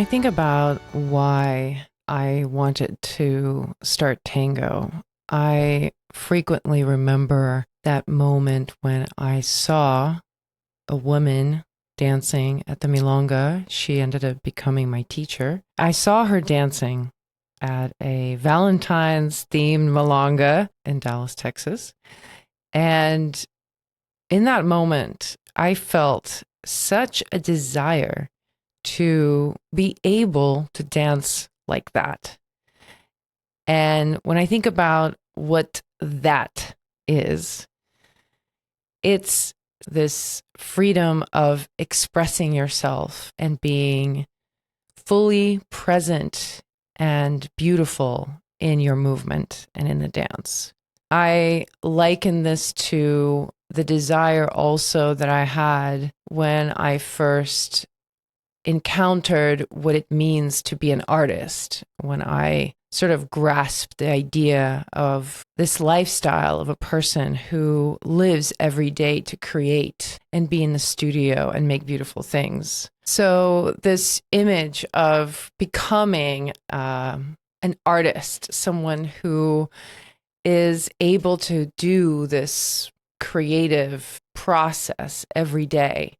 I think about why I wanted to start tango, I frequently remember that moment when I saw a woman dancing at the milonga. She ended up becoming my teacher. I saw her dancing at a Valentine's themed milonga in Dallas, Texas. And in that moment, I felt such a desire to be able to dance like that. And when I think about what that is, it's this freedom of expressing yourself and being fully present and beautiful in your movement and in the dance. I liken this to the desire also that I had when I first encountered what it means to be an artist, when I sort of grasped the idea of this lifestyle of a person who lives every day to create and be in the studio and make beautiful things. So this image of becoming an artist, someone who is able to do this creative process every day,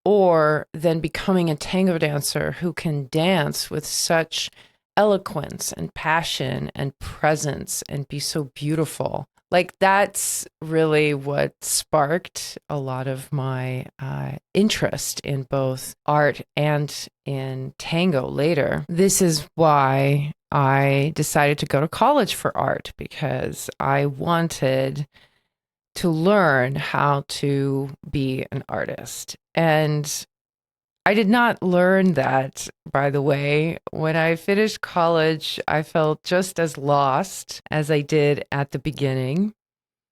or then becoming a tango dancer who can dance with such eloquence and passion and presence and be so beautiful. Like, that's really what sparked a lot of my interest in both art and in tango later. This is why I decided to go to college for art, because I wanted to learn how to be an artist. And I did not learn that, by the way. When I finished college, I felt just as lost as I did at the beginning.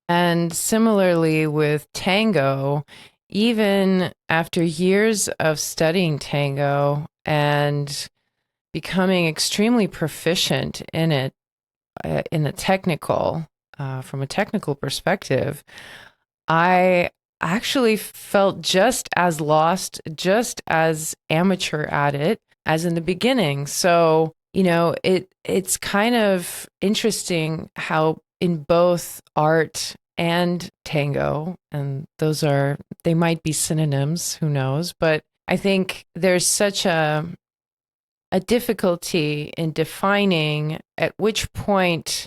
And similarly with tango, even after years of studying tango and becoming extremely proficient in it, in the technical, from a technical perspective, I actually felt just as lost, just as amateur at it as in the beginning. So, it's kind of interesting how in both art and tango, and they might be synonyms, who knows, but I think there's such a difficulty in defining at which point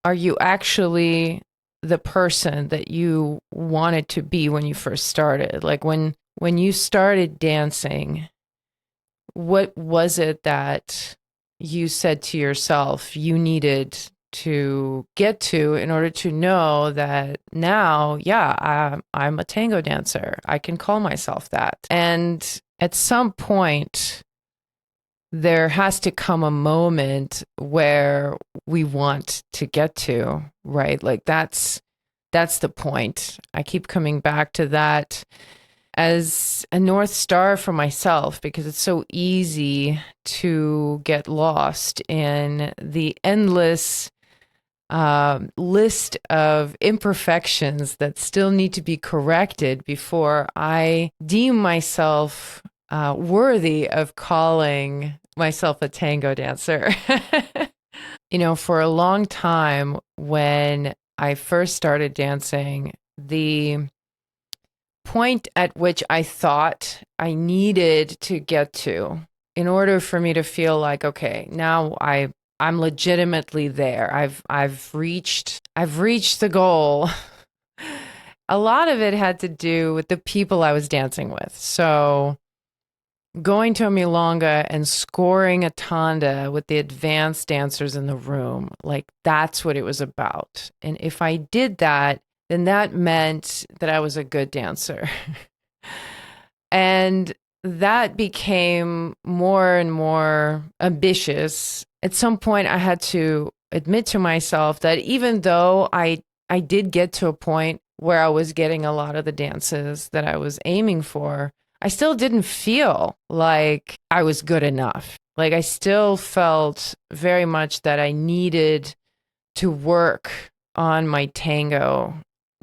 are you actually the person that you wanted to be when you first started. Like, when you started dancing, what was it that you said to yourself you needed to get to in order to know that now, yeah, I'm a tango dancer. I can call myself that. And at some point, there has to come a moment where we want to get to, right? Like, that's the point. I keep coming back to that as a North Star for myself, because it's so easy to get lost in the endless list of imperfections that still need to be corrected before I deem myself worthy of calling myself a tango dancer. For a long time, when I first started dancing, the point at which I thought I needed to get to in order for me to feel like, okay, now I'm legitimately there. I've reached the goal. A lot of it had to do with the people I was dancing with. So going to a milonga and scoring a tanda with the advanced dancers in the room, like, that's what it was about. And if I did that, then that meant that I was a good dancer. And that became more and more ambitious. At some point, I had to admit to myself that even though I did get to a point where I was getting a lot of the dances that I was aiming for, I still didn't feel like I was good enough. Like, I still felt very much that I needed to work on my tango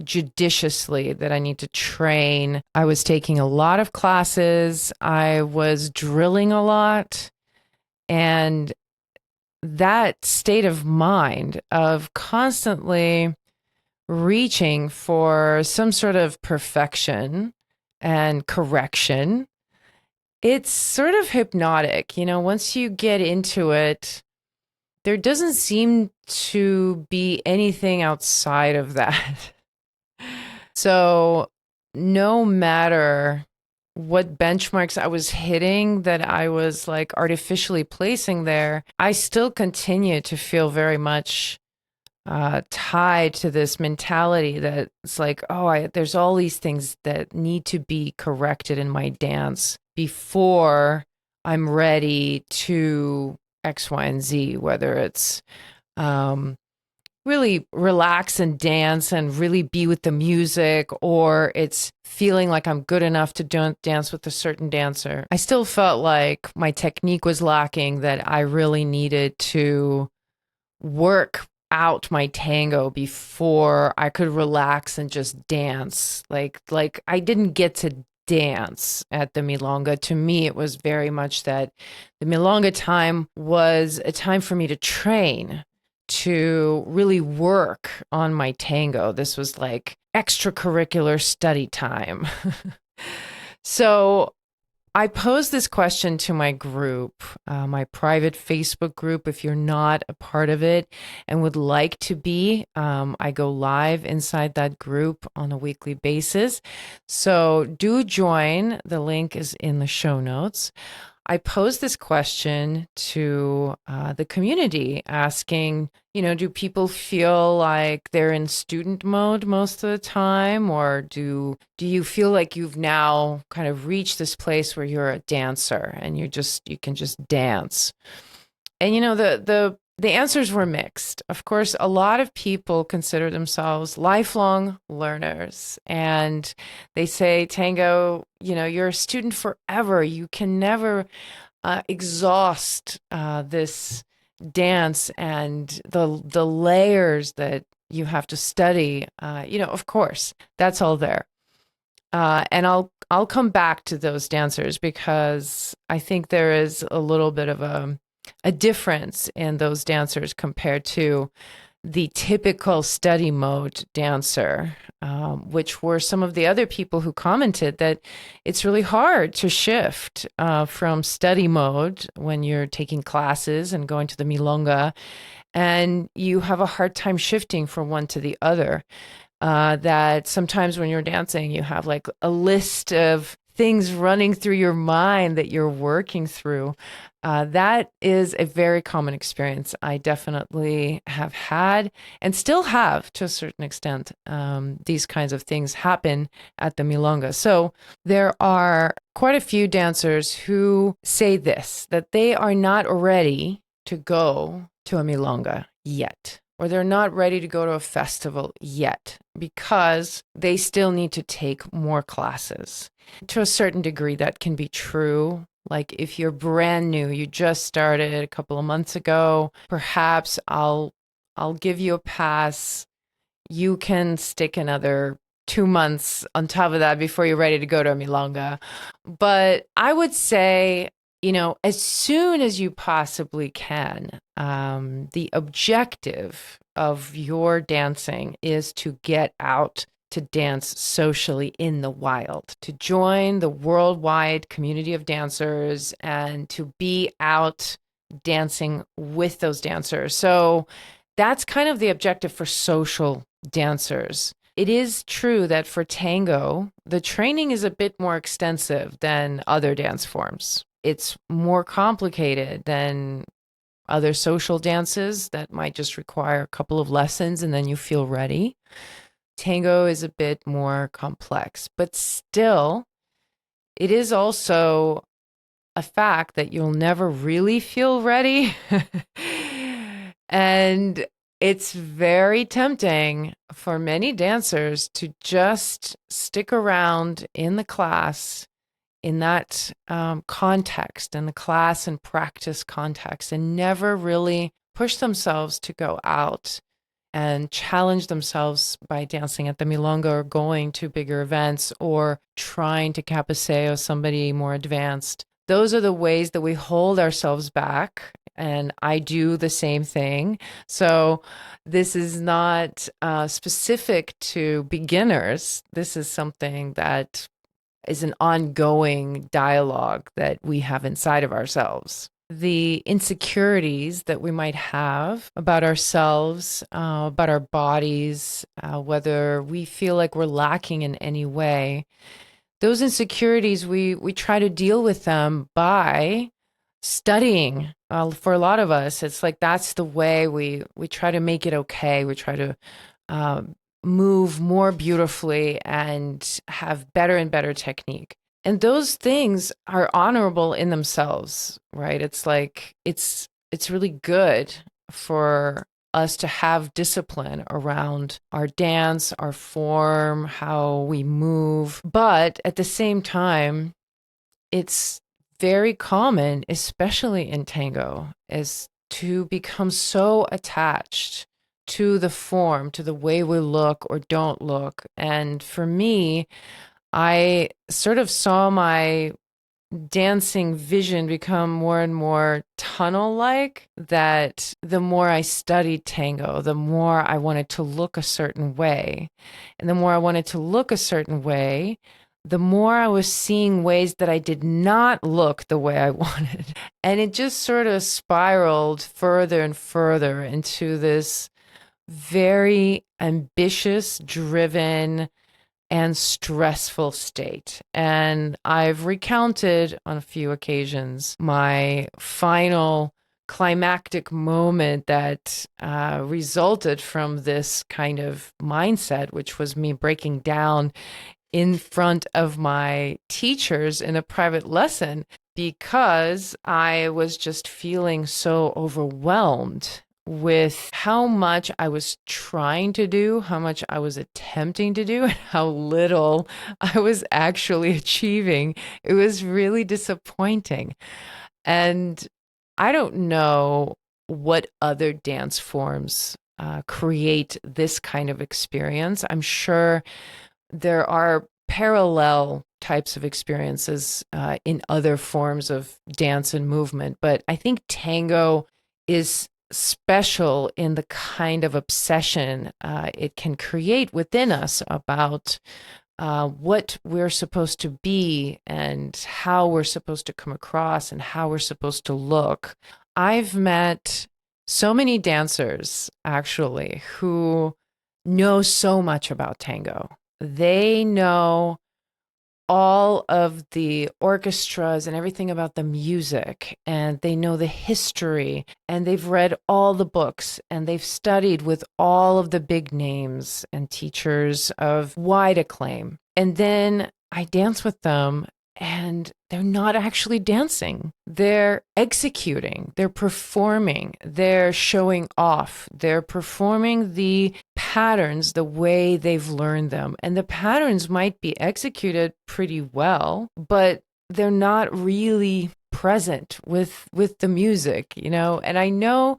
judiciously that I need to train. I was taking a lot of classes, I was drilling a lot, and that state of mind of constantly reaching for some sort of perfection and correction, it's sort of hypnotic. Once you get into it, there doesn't seem to be anything outside of that. So, no matter what benchmarks I was hitting that I was like artificially placing there, I still continue to feel very much tied to this mentality that it's like, oh, there's all these things that need to be corrected in my dance before I'm ready to X, Y, and Z, whether it's um, really relax and dance and really be with the music, or it's feeling like I'm good enough to dance with a certain dancer. I still felt like my technique was lacking, that I really needed to work out my tango before I could relax and just dance. Like I didn't get to dance at the milonga. To me, it was very much that the milonga time was a time for me to train, to really work on my tango. This was like extracurricular study time. So I posed this question to my group, my private Facebook group. If you're not a part of it and would like to be, I go live inside that group on a weekly basis. So do join. The link is in the show notes. I posed this question to the community, asking, do people feel like they're in student mode most of the time, or do you feel like you've now kind of reached this place where you're a dancer and you can just dance? And the answers were mixed. Of course, a lot of people consider themselves lifelong learners, and they say, Tango, you're a student forever. You can never exhaust this dance and the layers that you have to study. Of course, that's all there. And I'll come back to those dancers, because I think there is a little bit of a difference in those dancers compared to the typical study mode dancer, which were some of the other people who commented that it's really hard to shift from study mode when you're taking classes and going to the milonga, and you have a hard time shifting from one to the other. That sometimes when you're dancing, you have like a list of things running through your mind that you're working through. That is a very common experience. I definitely have had and still have, to a certain extent. These kinds of things happen at the milonga. So there are quite a few dancers who say this, that they are not ready to go to a milonga yet, or they're not ready to go to a festival yet, because they still need to take more classes. To a certain degree, that can be true. Like if you're brand new, you just started a couple of months ago, perhaps I'll give you a pass. You can stick another 2 months on top of that before you're ready to go to a milonga. But I would say, as soon as you possibly can, the objective of your dancing is to get out to dance socially in the wild, to join the worldwide community of dancers and to be out dancing with those dancers. So that's kind of the objective for social dancers. It is true that for tango, the training is a bit more extensive than other dance forms. It's more complicated than other social dances that might just require a couple of lessons and then you feel ready. Tango is a bit more complex, but still, it is also a fact that you'll never really feel ready. And it's very tempting for many dancers to just stick around in the class, in that context, in the class and practice context, and never really push themselves to go out and challenge themselves by dancing at the milonga or going to bigger events or trying to capaceo somebody more advanced. Those are the ways that we hold ourselves back. And I do the same thing. So this is not specific to beginners. This is something that is an ongoing dialogue that we have inside of ourselves. The insecurities that we might have about ourselves, about our bodies, whether we feel like we're lacking in any way, those insecurities, we try to deal with them by studying. For a lot of us, it's like that's the way we try to make it okay. We try to uh, move more beautifully and have better and better technique. And those things are honorable in themselves, right? It's like it's really good for us to have discipline around our dance, our form, how we move. But at the same time, it's very common, especially in tango, is to become so attached to the form, to the way we look or don't look. And for me, I sort of saw my dancing vision become more and more tunnel like, that the more I studied tango, the more I wanted to look a certain way. And the more I wanted to look a certain way, the more I was seeing ways that I did not look the way I wanted. And it just sort of spiraled further and further into this very ambitious, driven, and stressful state. And I've recounted on a few occasions my final climactic moment that resulted from this kind of mindset, which was me breaking down in front of my teachers in a private lesson because I was just feeling so overwhelmed with how much I was trying to do, how much I was attempting to do, and how little I was actually achieving. It was really disappointing. And I don't know what other dance forms create this kind of experience. I'm sure there are parallel types of experiences in other forms of dance and movement, but I think tango is special in the kind of obsession it can create within us about what we're supposed to be and how we're supposed to come across and how we're supposed to look. I've met so many dancers actually who know so much about tango. They know all of the orchestras and everything about the music, and they know the history, and they've read all the books, and they've studied with all of the big names and teachers of wide acclaim. And then I dance with them, and they're not actually dancing. They're executing, they're performing, they're showing off, they're performing the patterns the way they've learned them. And the patterns might be executed pretty well, but they're not really present with the music, you know? And I know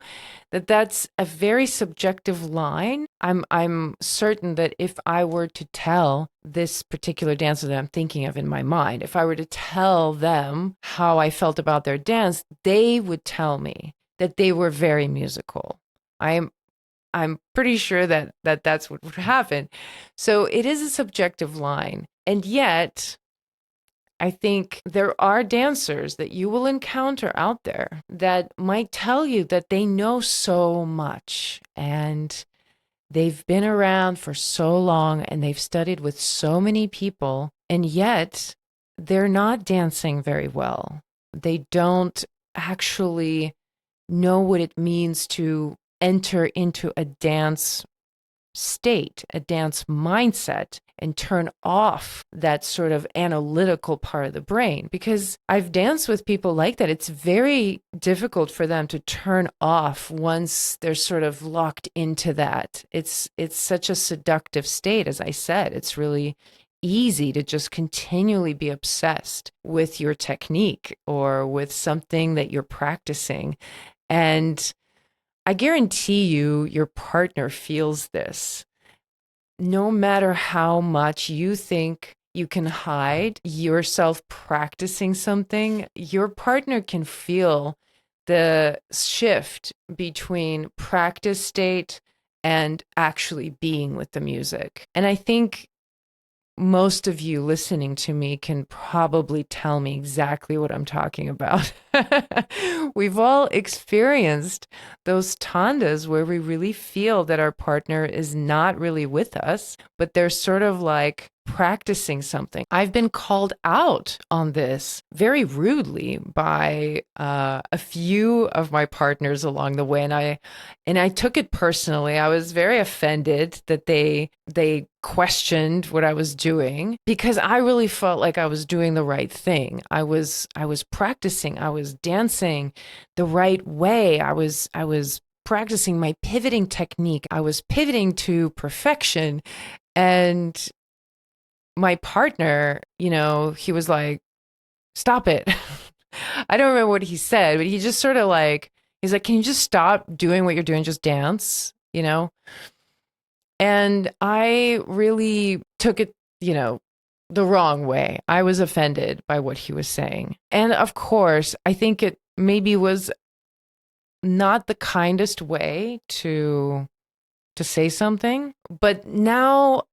that that's a very subjective line. I'm certain that if I were to tell this particular dancer that I'm thinking of in my mind, if I were to tell them how I felt about their dance, they would tell me that they were very musical. I'm pretty sure that that's what would happen. So it is a subjective line. And yet, I think there are dancers that you will encounter out there that might tell you that they know so much and they've been around for so long and they've studied with so many people, and yet they're not dancing very well. They don't actually know what it means to enter into a dance state, a dance mindset, and turn off that sort of analytical part of the brain. Because I've danced with people like that. It's very difficult for them to turn off once they're sort of locked into that. It's such a seductive state, as I said. It's really easy to just continually be obsessed with your technique or with something that you're practicing. And I guarantee you, your partner feels this. No matter how much you think you can hide yourself practicing something, your partner can feel the shift between practice state and actually being with the music. And I think most of you listening to me can probably tell me exactly what I'm talking about. We've all experienced those tandas where we really feel that our partner is not really with us, but they're sort of like practicing something. I've been called out on this very rudely by a few of my partners along the way, and I took it personally. I was very offended that they questioned what I was doing because I really felt like I was doing the right thing. I was practicing. I was dancing the right way. I was practicing my pivoting technique. I was pivoting to perfection. And my partner, he was like, "Stop it." I don't remember what he said, but he just sort of like, he's like, "Can you just stop doing what you're doing? Just dance?" And I really took it, the wrong way. I was offended by what he was saying. And of course, I think it maybe was not the kindest way to say something, but now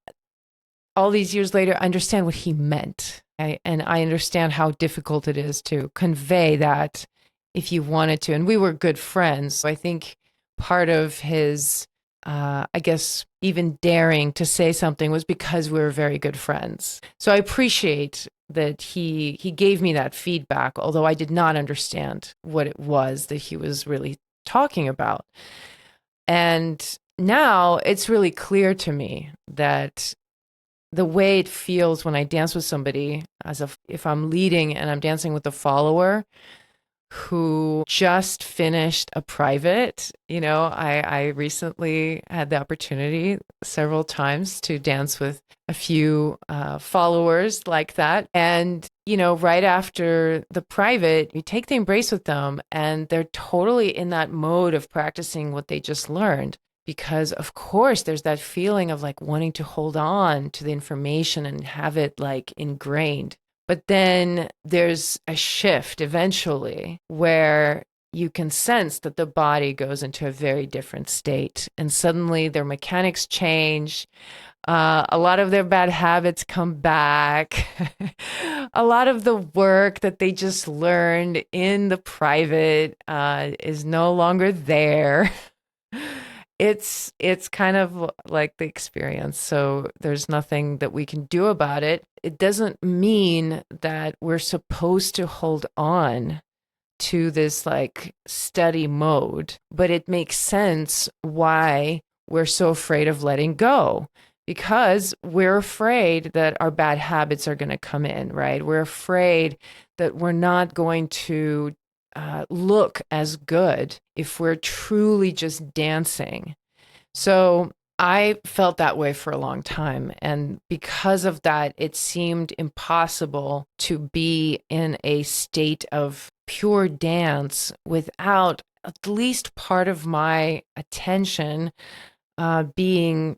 all these years later, I understand what he meant. And I understand how difficult it is to convey that if you wanted to. And we were good friends. So I think part of his, I guess, even daring to say something was because we were very good friends. So I appreciate that he gave me that feedback, although I did not understand what it was that he was really talking about. And now it's really clear to me that the way it feels when I dance with somebody, if I'm leading and I'm dancing with a follower who just finished a private, I recently had the opportunity several times to dance with a few followers like that. And, right after the private, you take the embrace with them and they're totally in that mode of practicing what they just learned. Because of course there's that feeling of like wanting to hold on to the information and have it like ingrained. But then there's a shift eventually where you can sense that the body goes into a very different state and suddenly their mechanics change. A lot of their bad habits come back. A lot of the work that they just learned in the private is no longer there. It's kind of like the experience. So there's nothing that we can do about it. It doesn't mean that we're supposed to hold on to this like steady mode, but it makes sense why we're so afraid of letting go. Because we're afraid that our bad habits are going to come in, right? We're afraid that we're not going to look as good if we're truly just dancing. So I felt that way for a long time. And because of that, it seemed impossible to be in a state of pure dance without at least part of my attention being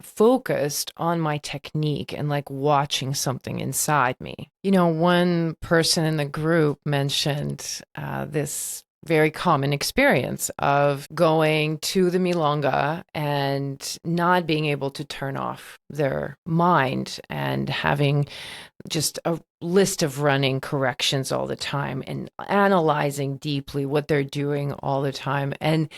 focused on my technique and like watching something inside me. One person in the group mentioned this very common experience of going to the milonga and not being able to turn off their mind and having just a list of running corrections all the time and analyzing deeply what they're doing all the time. And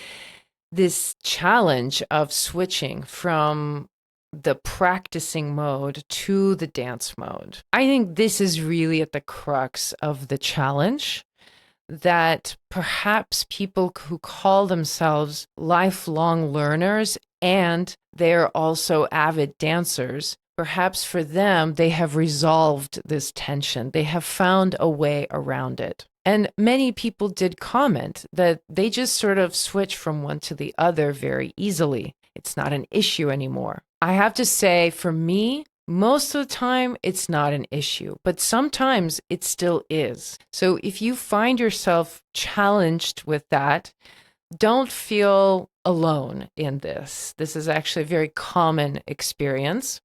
this challenge of switching from the practicing mode to the dance mode. I think this is really at the crux of the challenge, that perhaps people who call themselves lifelong learners and they're also avid dancers, perhaps for them, they have resolved this tension. They have found a way around it. And many people did comment that they just sort of switch from one to the other very easily. It's not an issue anymore. I have to say, for me, most of the time, it's not an issue, but sometimes it still is. So if you find yourself challenged with that, don't feel alone in this. This is actually a very common experience.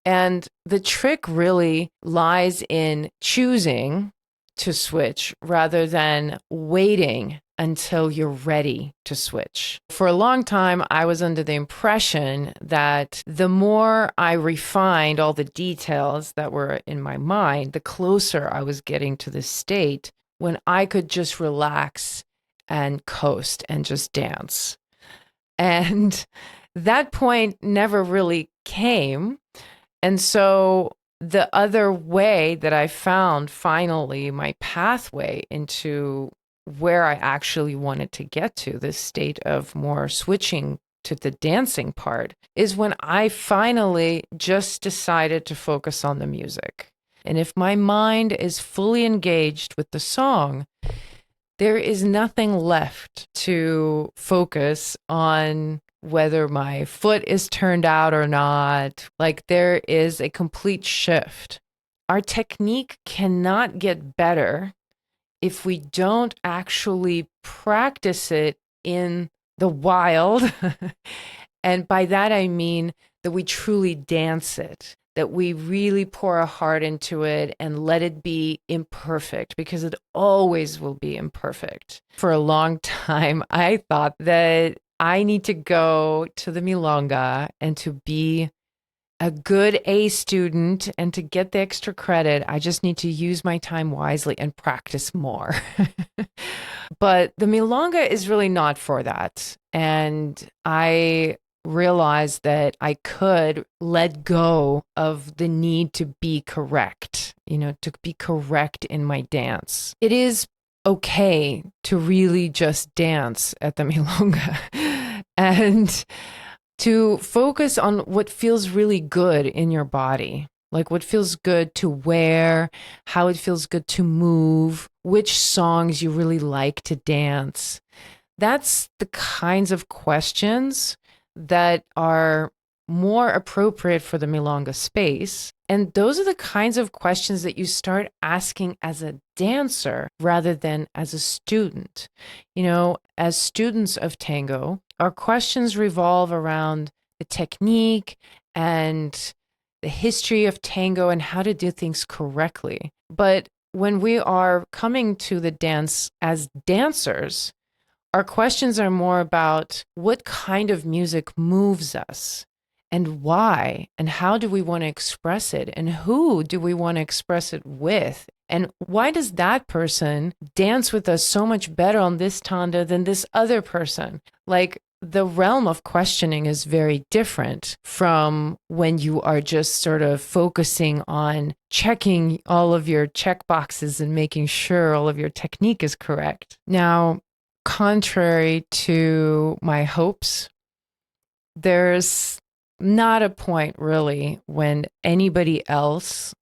And the trick really lies in choosing to switch rather than waiting until you're ready to switch. For a long time, I was under the impression that the more I refined all the details that were in my mind, the closer I was getting to this state when I could just relax and coast and just dance. And that point never really came. And so the other way that I found finally my pathway into where I actually wanted to get to, this state of more switching to the dancing part, is when I finally just decided to focus on the music. And if my mind is fully engaged with the song, there is nothing left to focus on whether my foot is turned out or not. Like, there is a complete shift. Our technique cannot get better if we don't actually practice it in the wild. And by that, I mean that we truly dance it, that we really pour our heart into it and let it be imperfect, because it always will be imperfect. For a long time, I thought that I need to go to the milonga and to be a good A student and to get the extra credit, I just need to use my time wisely and practice more. But the milonga is really not for that. And I realized that I could let go of the need to be correct, to be correct in my dance. It is okay to really just dance at the milonga and to focus on what feels really good in your body, like what feels good to wear, how it feels good to move, which songs you really like to dance. That's the kinds of questions that are more appropriate for the milonga space. And those are the kinds of questions that you start asking as a dancer rather than as a student. As students of tango, our questions revolve around the technique and the history of tango and how to do things correctly. But when we are coming to the dance as dancers, our questions are more about what kind of music moves us and why, and how do we want to express it, and who do we want to express it with, and why does that person dance with us so much better on this tanda than this other person? Like, the realm of questioning is very different from when you are just sort of focusing on checking all of your check boxes and making sure all of your technique is correct. Now, contrary to my hopes, there's not a point really when anybody else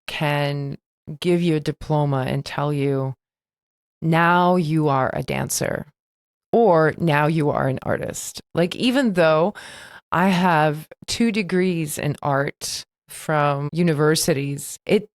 can give you a diploma and tell you, now you are a dancer, or now you are an artist. Like, even though I have 2 degrees in art from universities, it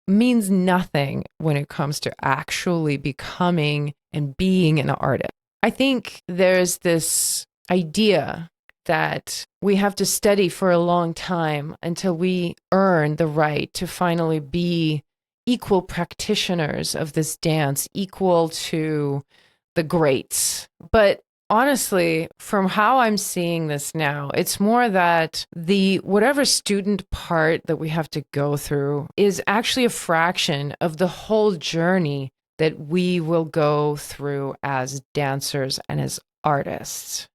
means nothing when it comes to actually becoming and being an artist. I think there's this idea that we have to study for a long time until we earn the right to finally be equal practitioners of this dance, equal to the greats. But honestly, from how I'm seeing this now, it's more that the whatever student part that we have to go through is actually a fraction of the whole journey that we will go through as dancers and as artists.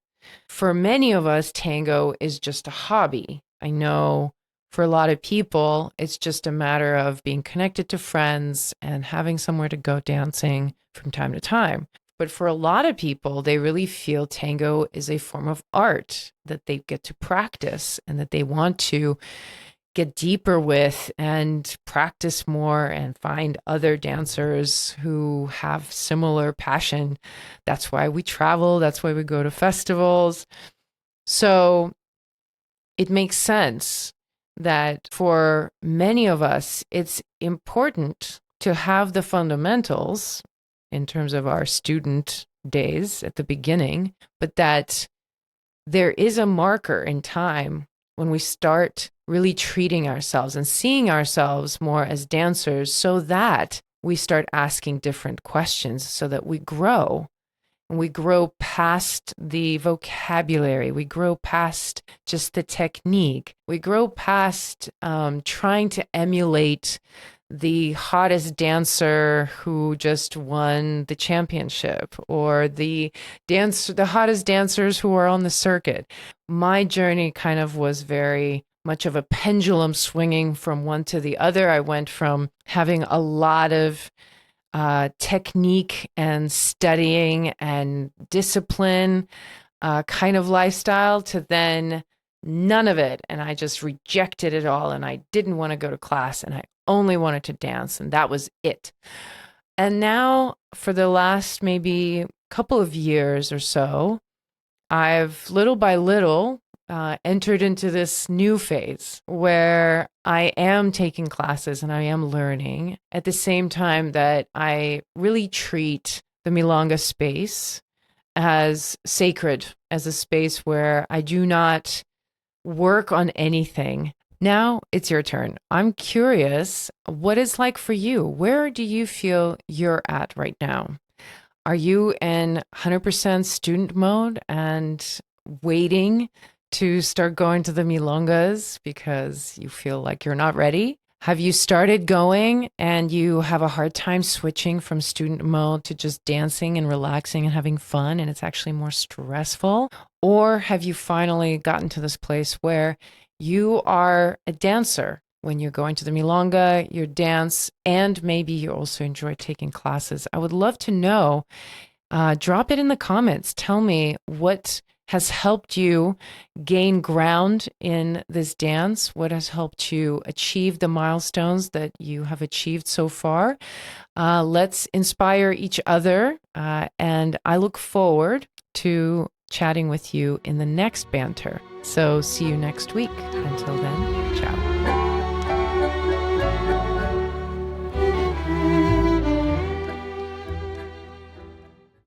For many of us, tango is just a hobby. I know for a lot of people, it's just a matter of being connected to friends and having somewhere to go dancing from time to time. But for a lot of people, they really feel tango is a form of art that they get to practice and that they want to get deeper with and practice more and find other dancers who have similar passion. That's why we travel. That's why we go to festivals. So it makes sense that for many of us, it's important to have the fundamentals in terms of our student days at the beginning, but that there is a marker in time when we start really treating ourselves and seeing ourselves more as dancers, so that we start asking different questions, so that we grow. And we grow past the vocabulary. We grow past just the technique. We grow past trying to emulate the hottest dancer who just won the championship, or the hottest dancers who are on the circuit. My journey kind of was very much of a pendulum swinging from one to the other. I went from having a lot of technique and studying and discipline kind of lifestyle to then none of it. And I just rejected it all. And I didn't want to go to class, and I only wanted to dance. And that was it. And now, for the last maybe couple of years or so, I've little by little entered into this new phase where I am taking classes and I am learning at the same time that I really treat the milonga space as sacred, as a space where I do not work on anything. Now it's your turn. I'm curious what it's like for you. Where do you feel you're at right now? Are you in 100% student mode and waiting to start going to the milongas because you feel like you're not ready? Have you started going and you have a hard time switching from student mode to just dancing and relaxing and having fun, and it's actually more stressful? Or have you finally gotten to this place where you are a dancer? When you're going to the milonga, you dance, and maybe you also enjoy taking classes. I would love to know. Drop it in the comments. Tell me what has helped you gain ground in this dance, what has helped you achieve the milestones that you have achieved so far. Let's inspire each other, and I look forward to chatting with you in the next banter. So see you next week. Until then, ciao.